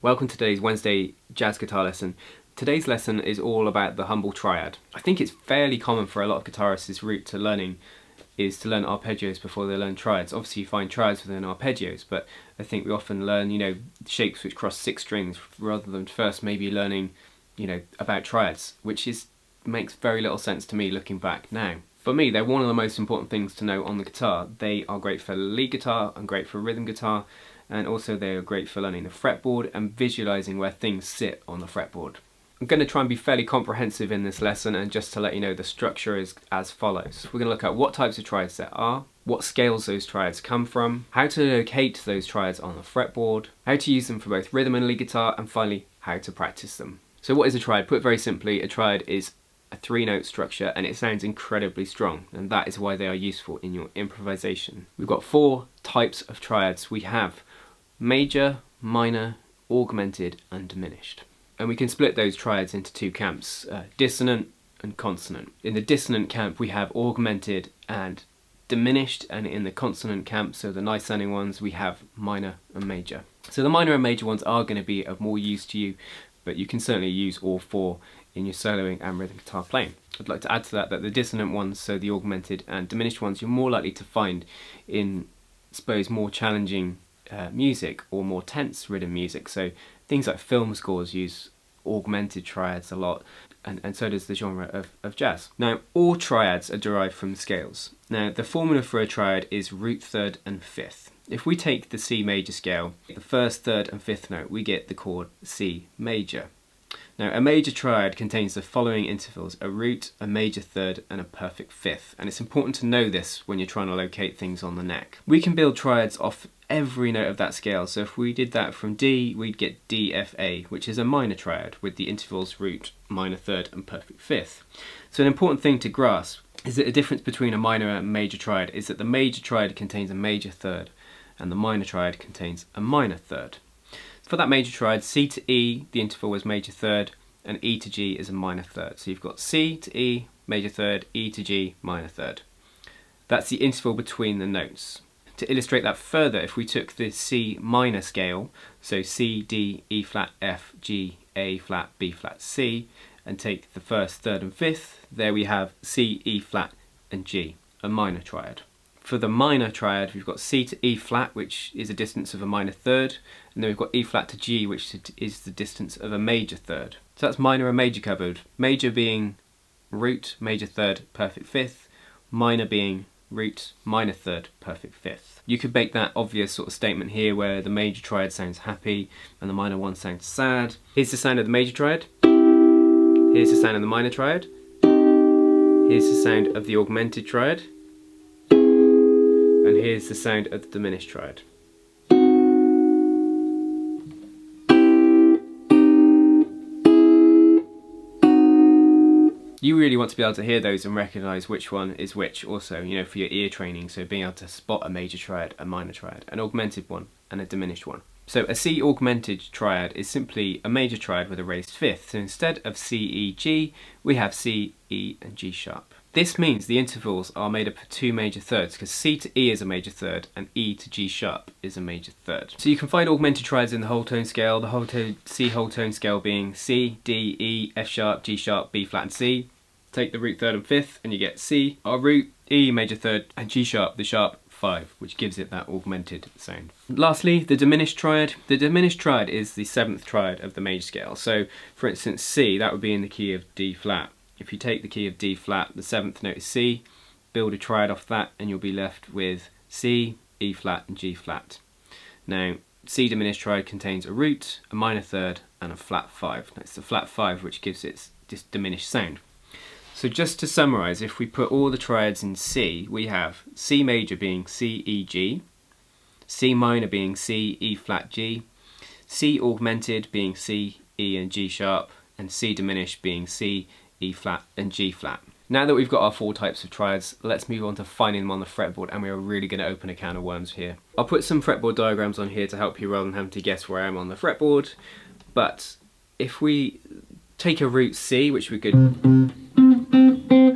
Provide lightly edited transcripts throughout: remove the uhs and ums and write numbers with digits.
Welcome to today's Wednesday jazz guitar lesson. Today's lesson is all about the humble triad. I think it's fairly common for a lot of guitarists' route to learning is to learn arpeggios before they learn triads. Obviously you find triads within arpeggios, but I think we often learn, shapes which cross 6 strings rather than first maybe learning, about triads, which makes very little sense to me looking back now. For me, they're one of the most important things to know on the guitar. They are great for lead guitar and great for rhythm guitar, and also they are great for learning the fretboard and visualizing where things sit on the fretboard. I'm going to try and be fairly comprehensive in this lesson, and just to let you know, the structure is as follows. We're going to look at what types of triads there are, what scales those triads come from, how to locate those triads on the fretboard, how to use them for both rhythm and lead guitar, and finally, how to practice them. So what is a triad? Put very simply, a triad is a 3-note structure and it sounds incredibly strong, and that is why they are useful in your improvisation. We've got 4 types of triads. We have major, minor, augmented and diminished. And we can split those triads into 2 camps, dissonant and consonant. In the dissonant camp we have augmented and diminished, and in the consonant camp, so the nice sounding ones, we have minor and major. So the minor and major ones are going to be of more use to you, but you can certainly use all 4 in your soloing and rhythm guitar playing. I'd like to add to that the dissonant ones, so the augmented and diminished ones, you're more likely to find in, I suppose, more challenging music or more tense rhythm music. So things like film scores use augmented triads a lot, and so does the genre of jazz. Now, all triads are derived from scales. Now, the formula for a triad is root, third and fifth. If we take the C major scale, the first, third and fifth note, we get the chord C major. Now, a major triad contains the following intervals: a root, a major third and a perfect fifth, and it's important to know this when you're trying to locate things on the neck. We can build triads off every note of that scale, so if we did that from D, we'd get D, F, A, which is a minor triad with the intervals root, minor third and perfect fifth. So an important thing to grasp is that the difference between a minor and major triad is that the major triad contains a major third and the minor triad contains a minor third. For that major triad, C to E, the interval was major third, and E to G is a minor third. So you've got C to E, major third, E to G, minor third. That's the interval between the notes. To illustrate that further, if we took the C minor scale, so C, D, E flat, F, G, A flat, B flat, C, and take the first, third and fifth, there we have C, E flat and G, a minor triad. For the minor triad, we've got C to E flat, which is a distance of a minor third, and then we've got E flat to G, which is the distance of a major third. So that's minor and major covered. Major being root, major third, perfect fifth, minor being root, minor third, perfect fifth. You could make that obvious sort of statement here where the major triad sounds happy and the minor one sounds sad. Here's the sound of the major triad. Here's the sound of the minor triad. Here's the sound of the augmented triad. And here's the sound of the diminished triad. You really want to be able to hear those and recognise which one is which also, for your ear training, so being able to spot a major triad, a minor triad, an augmented one and a diminished one. So a C augmented triad is simply a major triad with a raised fifth. So instead of C, E, G, we have C, E and G sharp. This means the intervals are made up of 2 major thirds, because C to E is a major third and E to G sharp is a major third. So you can find augmented triads in the whole tone scale, the C whole tone scale being C, D, E, F sharp, G sharp, B flat and C. Take the root, third and fifth and you get C, our root, E major third and G sharp, the sharp 5, which gives it that augmented sound. Lastly, the diminished triad. The diminished triad is the 7th triad of the major scale. So for instance C, that would be in the key of D flat. If you take the key of D flat, the 7th note is C, build a triad off that and you'll be left with C, E flat and G flat. Now C diminished triad contains a root, a minor third and a flat 5. That's the flat 5 which gives it this diminished sound. So just to summarise, if we put all the triads in C, we have C major being C, E, G, C minor being C, E flat, G, C augmented being C, E and G sharp, and C diminished being C, E flat and G flat. Now that we've got our 4 types of triads, let's move on to finding them on the fretboard, and we are really going to open a can of worms here. I'll put some fretboard diagrams on here to help you rather than having to guess where I am on the fretboard, but if we take a root C, which we could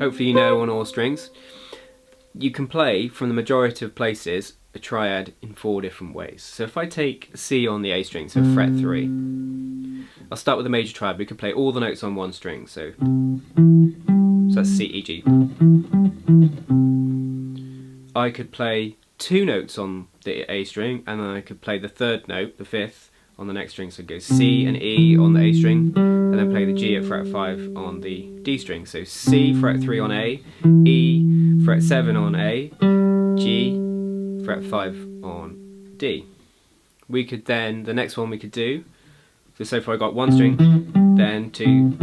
hopefully on all strings, you can play from the majority of places a triad in 4 different ways. So if I take C on the A string, so fret 3, I'll start with a major triad. We could play all the notes on one string, so that's C, E, G. I could play 2 notes on the A string, and then I could play the 3rd note, the 5th, on the next string. So it goes C and E on the A string, and then play the G at fret 5 on the D string. So C, fret 3 on A, E, fret 7 on A, G, fret 5 on D. We could then, the next one we could do, so far I got 1 string, then 2.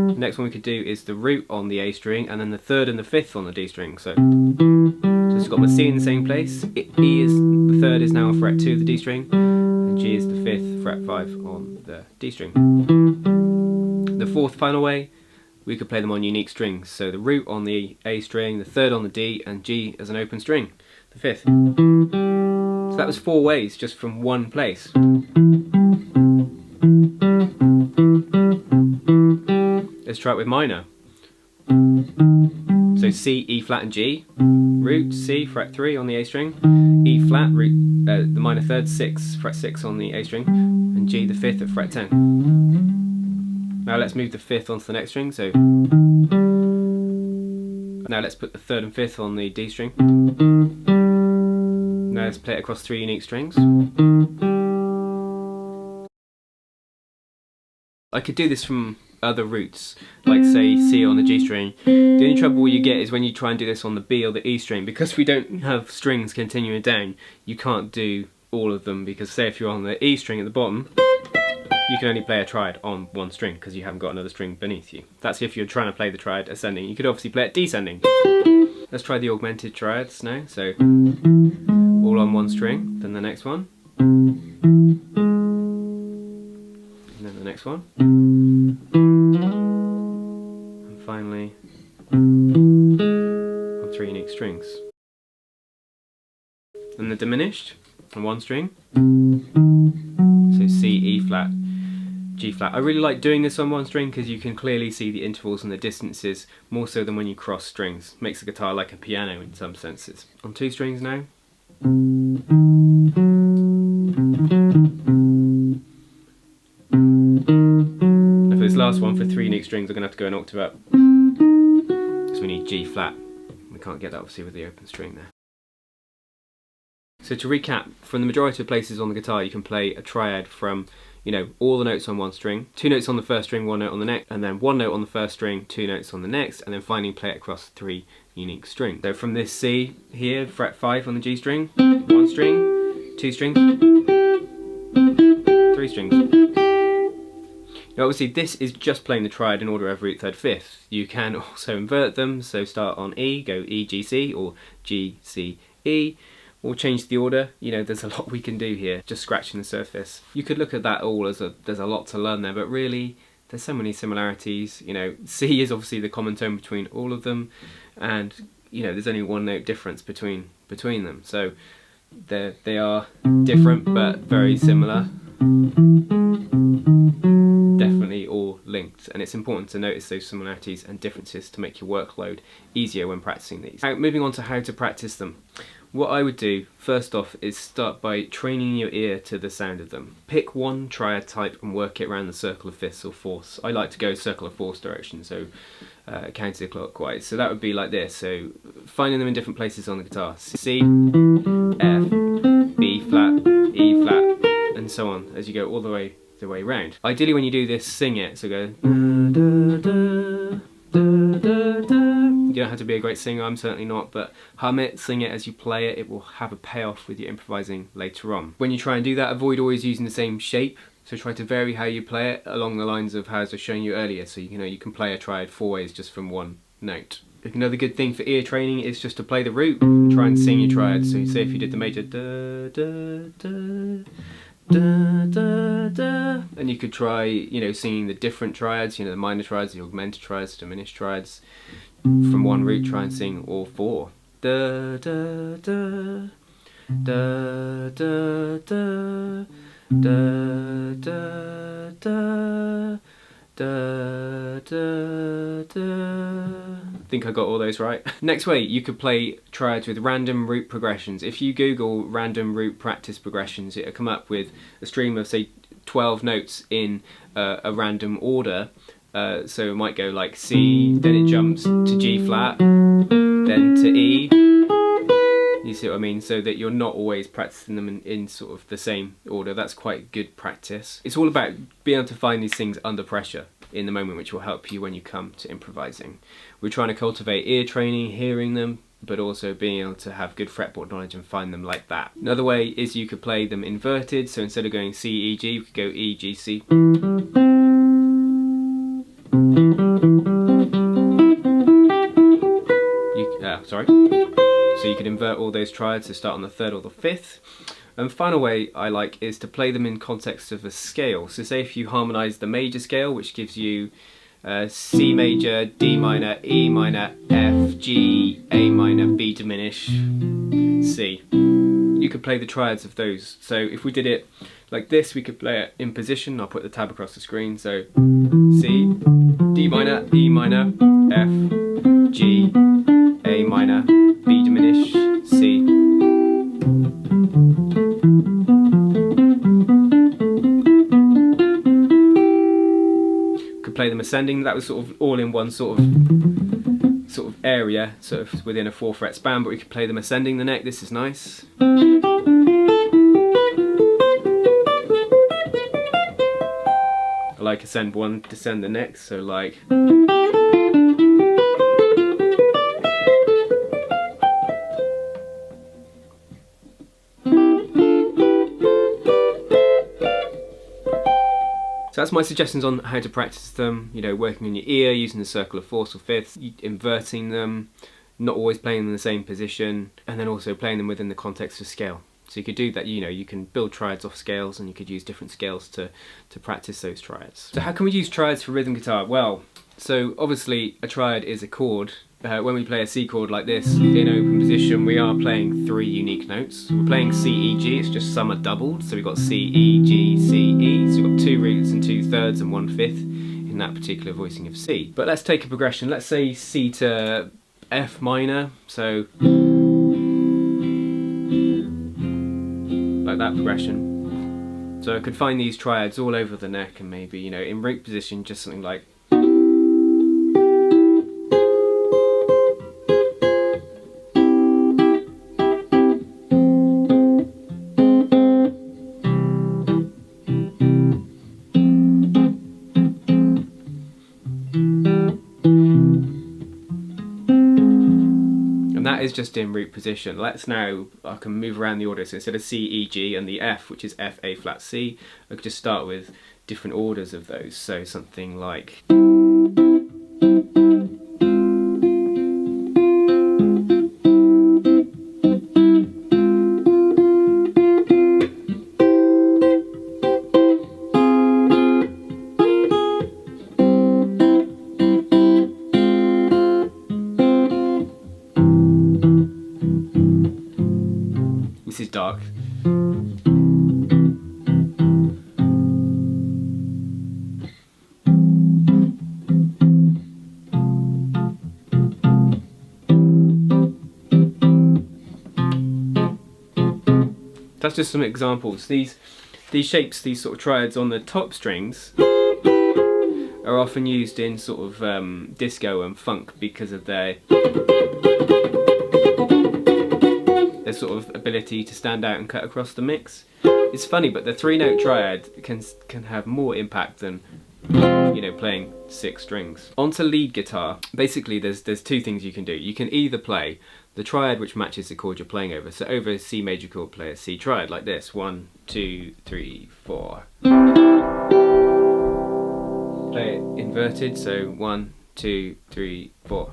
The next one we could do is the root on the A string, and then the 3rd and the 5th on the D string. So it's got my C in the same place, E is, the 3rd is now on fret 2 of the D string, and G is the 5th, fret 5 on the D string. The 4th final way, we could play them on unique strings. So the root on the A string, the 3rd on the D, and G as an open string, the 5th. So that was 4 ways just from one place. Let's try it with minor. So C, E flat and G, root, C, fret 3 on the A string, E flat, root, the minor 3rd, 6, fret 6 on the A string, and G the 5th at fret 10. Now let's move the 5th onto the next string, so now let's put the 3rd and 5th on the D string. Now let's play it across 3 unique strings. I could do this from other roots, like say C on the G string. The only trouble you get is when you try and do this on the B or the E string, because we don't have strings continuing down, you can't do all of them, because say if you're on the E string at the bottom, you can only play a triad on one string because you haven't got another string beneath you. That's if you're trying to play the triad ascending. You could obviously play it descending. Let's try the augmented triads now. So all on one string, then the next one, and then the next one, and finally on 3 unique strings. And the diminished on one string, so C, E flat, G flat. I really like doing this on one string because you can clearly see the intervals and the distances more so than when you cross strings. Makes the guitar like a piano in some senses. On 2 strings now. Now for this last one, for 3 unique strings, I'm going to have to go an octave up. So we need G flat. We can't get that obviously with the open string there. So to recap, from the majority of places on the guitar you can play a triad from, you know, all the notes on one string, 2 notes on the first string, 1 note on the next, and then 1 note on the first string, 2 notes on the next, and then finally play it across 3 unique strings. So from this C here, fret 5 on the G string, 1 string, 2 strings, 3 strings. Now obviously this is just playing the triad in order of root, 3rd, 5th. You can also invert them, so start on E, go E, G, C, or G, C, E. Or change the order. You know, there's a lot we can do here, just scratching the surface. You could look at that all as there's a lot to learn there, but really there's so many similarities. You know, C is obviously the common tone between all of them, and you know, there's only 1 note difference between them. So they are different but very similar. Definitely all linked, and it's important to notice those similarities and differences to make your workload easier when practicing these. Now, moving on to how to practice them. What I would do first off is start by training your ear to the sound of them. Pick one triad type and work it around the circle of fifths or fourths. I like to go circle of fourths direction, so counterclockwise. So that would be like this. So finding them in different places on the guitar. C, F, B flat, E flat, and so on as you go all the way round. Ideally when you do this, sing it. So go da, da, da, da, da. You don't have to be a great singer, I'm certainly not, but hum it, sing it as you play it. It will have a payoff with your improvising later on. When you try and do that, avoid always using the same shape. So try to vary how you play it along the lines of how I was showing you earlier. So you know you can play a triad 4 ways just from 1 note. Another good thing for ear training is just to play the root and try and sing your triad. So say if you did the major da da da da da da, and you could try, you know, singing the different triads, you know, the minor triads, the augmented triads, the diminished triads. From 1 root, try and sing all 4. Da da da da da da da da da da da da. think I got all those right. Next way, you could play triads with random root progressions. If you Google random root practice progressions, it'll come up with a stream of, say, 12 notes in a random order. So it might go like C, then it jumps to G flat, then to E. You see what I mean? So that you're not always practicing them in sort of the same order. That's quite good practice. It's all about being able to find these things under pressure in the moment, which will help you when you come to improvising. We're trying to cultivate ear training, hearing them, but also being able to have good fretboard knowledge and find them like that. Another way is you could play them inverted, so instead of going C, E, G, you could go E, G, C. So you could invert all those triads to start on the 3rd or the 5th. And the final way I like is to play them in context of a scale. So say if you harmonise the major scale, which gives you C major, D minor, E minor, F, G, A minor, B diminish, C. You could play the triads of those. So if we did it like this, we could play it in position. I'll put the tab across the screen. So C, D minor, E minor, F, G, A minor, B diminish, C. Could play them ascending. That was sort of all in one sort of area, sort of within a 4-fret span, but we could play them ascending the neck. This is nice. I like ascend one, descend the next, so like. So that's my suggestions on how to practice them, you know, working in your ear, using the circle of 4ths or 5ths, inverting them, not always playing them in the same position, and then also playing them within the context of scale. So you could do that, you know, you can build triads off scales and you could use different scales to practice those triads. So how can we use triads for rhythm guitar? Well, so obviously a triad is a chord. When we play a C chord like this, in open position, we are playing 3 unique notes. We're playing C, E, G, it's just some are doubled, so we've got C, E, G, C, E, so we've got 2 roots and 2/3 and 1/5 in that particular voicing of C. But let's take a progression, let's say C to F minor, so like that progression. So I could find these triads all over the neck and maybe, you know, in root position, just something like. That is just in root position. Let's now, I can move around the order, so instead of C, E, G and the F, which is F, A flat, C, I could just start with different orders of those, so something like. This is dark. That's just some examples. These shapes, these sort of triads on the top strings are often used in sort of disco and funk because of their sort of ability to stand out and cut across the mix. It's funny, but the 3-note triad can have more impact than, you know, playing 6 strings. Onto lead guitar. Basically, there's 2 things you can do. You can either play the triad which matches the chord you're playing over. So over a C major chord, play a C triad like this. 1, 2, 3, 4. Play it inverted, so 1, 2, 3, 4.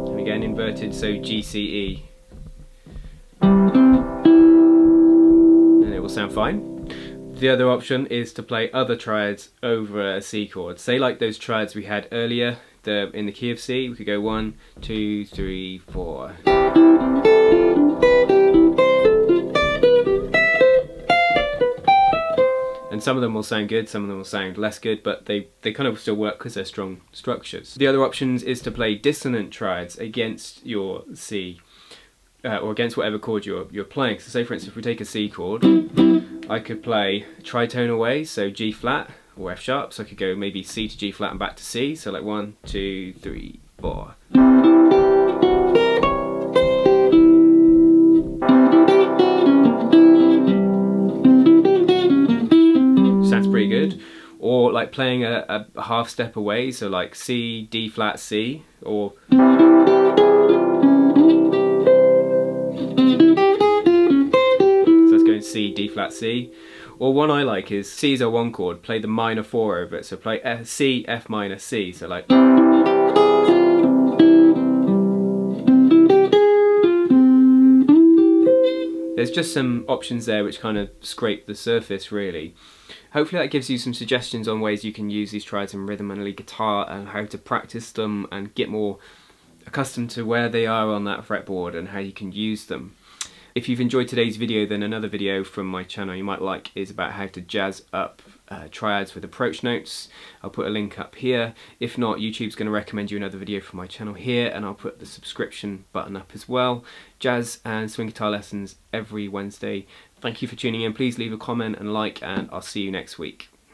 And again inverted, so G, C, E. And it will sound fine. The other option is to play other triads over a C chord. Say like those triads we had earlier, in the key of C, we could go 1, 2, 3, 4. And And some of them will sound good, some of them will sound less good, but they kind of still work because they're strong structures. The other options is to play dissonant triads against your C, or against whatever chord you're playing. So say for instance, if we take a C chord, I could play tritonal ways, so G flat or F sharp, so I could go maybe C to G flat and back to C, so like 1, 2, 3, 4. Sounds pretty good. Or like playing a half step away, so like C, D flat, C, or C, D flat, C. Or one I like is C is a 1 chord, play the minor 4 over it, so play C, F minor, C, so like. There's just some options there which kind of scrape the surface really. Hopefully that gives you some suggestions on ways you can use these triads in rhythm and lead guitar and how to practice them and get more accustomed to where they are on that fretboard and how you can use them. If you've enjoyed today's video, then another video from my channel you might like is about how to jazz up triads with approach notes. I'll put a link up here. If not, YouTube's going to recommend you another video from my channel here, and I'll put the subscription button up as well. Jazz and swing guitar lessons every Wednesday. Thank you for tuning in. Please leave a comment and like, and I'll see you next week.